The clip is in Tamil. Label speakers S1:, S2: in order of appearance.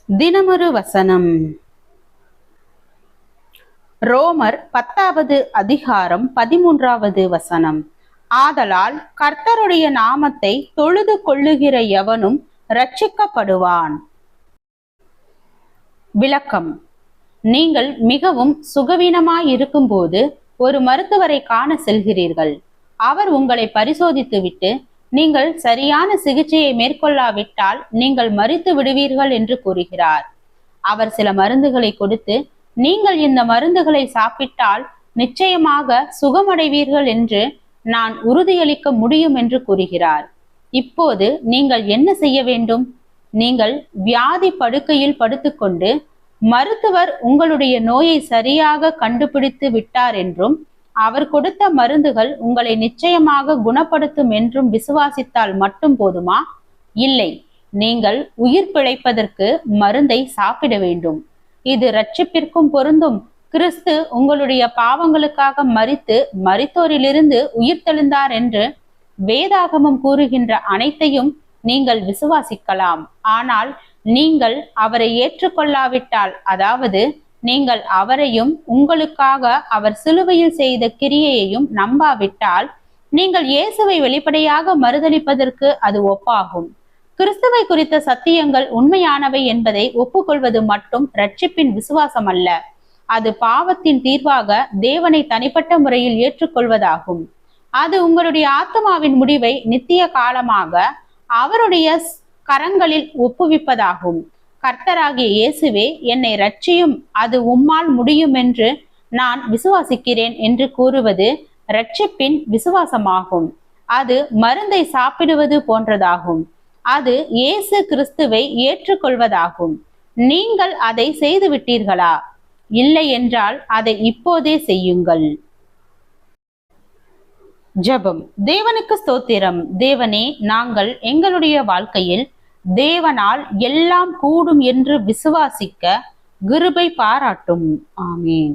S1: தினமொரு வசனம். ரோமர் 10வது அதிகாரம் 13வது வசனம். ஆதலால் கர்த்தருடைய நாமத்தை தொழுது கொள்ளுகிற எவனும் இரட்சிக்கப்படுவான். விளக்கம். நீங்கள் மிகவும் சுகவீனமாயிருக்கும் போது ஒரு மருத்துவரை காண செல்கிறீர்கள். அவர் உங்களை பரிசோதித்துவிட்டு நீங்கள் சரியான சிகிச்சையை மேற்கொள்ளாவிட்டால் நீங்கள் மரித்து விடுவீர்கள் என்று கூறுகிறார். அவர் சில மருந்துகளை கொடுத்து நீங்கள் இந்த மருந்துகளை சாப்பிட்டால் நிச்சயமாக சுகமடைவீர்கள் என்று நான் உறுதியளிக்க முடியும் என்று கூறுகிறார். இப்போது நீங்கள் என்ன செய்ய வேண்டும்? நீங்கள் வியாதி படுக்கையில் படுத்துக்கொண்டு மருத்துவர் உங்களுடைய நோயை சரியாக கண்டுபிடித்து விட்டார் என்றும் அவர் கொடுத்த மருந்துகள் உங்களை நிச்சயமாக குணப்படுத்தும் என்றும் விசுவாசித்தால் மட்டும் போதுமா? இல்லை, நீங்கள் உயிர் பிழைப்பதற்கு மருந்தை சாப்பிட வேண்டும். இது இரட்சிப்பிற்கும் பொருந்தும். கிறிஸ்து உங்களுடைய பாவங்களுக்காக மரித்து மரித்தோரிலிருந்து உயிர்த்தெழுந்தார் என்று வேதாகமம் கூறுகின்ற அனைத்தையும் நீங்கள் விசுவாசிக்கலாம். ஆனால் நீங்கள் அவரை ஏற்றுக்கொள்ளாவிட்டால், அதாவது நீங்கள் அவரையும் உங்களுக்காக அவர் சிலுவையில் செய்த கிரியையையும் நம்பாவிட்டால், நீங்கள் இயேசுவை வெளிப்படையாக மறுதலிப்பதற்கு அது ஒப்பாகும். கிறிஸ்துவை குறித்த சத்தியங்கள் உண்மையானவை என்பதை ஒப்புக்கொள்வது மட்டும் இரட்சிப்பின் விசுவாசம் அல்ல. அது பாவத்தின் தீர்வாக தேவனை தனிப்பட்ட முறையில் ஏற்றுக்கொள்வதாகும். அது உங்களுடைய ஆத்மாவின் முடிவை நித்திய காலமாக அவருடைய கரங்களில் ஒப்புவிப்பதாகும். கர்த்தராகிய இயேசுவே, என்னை இரட்சியும், அது உம்மால் முடியும் என்று நான் விசுவாசிக்கிறேன் என்று கூறுவது இரட்சிப்பின் விசுவாசமாகும். அது மருந்தை சாப்பிடுவது போன்றதாகும். அது இயேசு கிறிஸ்துவை ஏற்றுக்கொள்வதாகும். நீங்கள் அதை செய்து விட்டீர்களா? இல்லை என்றால் அதை இப்போதே செய்யுங்கள். ஜெபம். தேவனுக்கு ஸ்தோத்திரம். தேவனே, நாங்கள் எங்களுடைய வாழ்க்கையில் தேவனால் எல்லாம் கூடும் என்று விசுவாசிக்க கிருபை பாராட்டும். ஆமென்.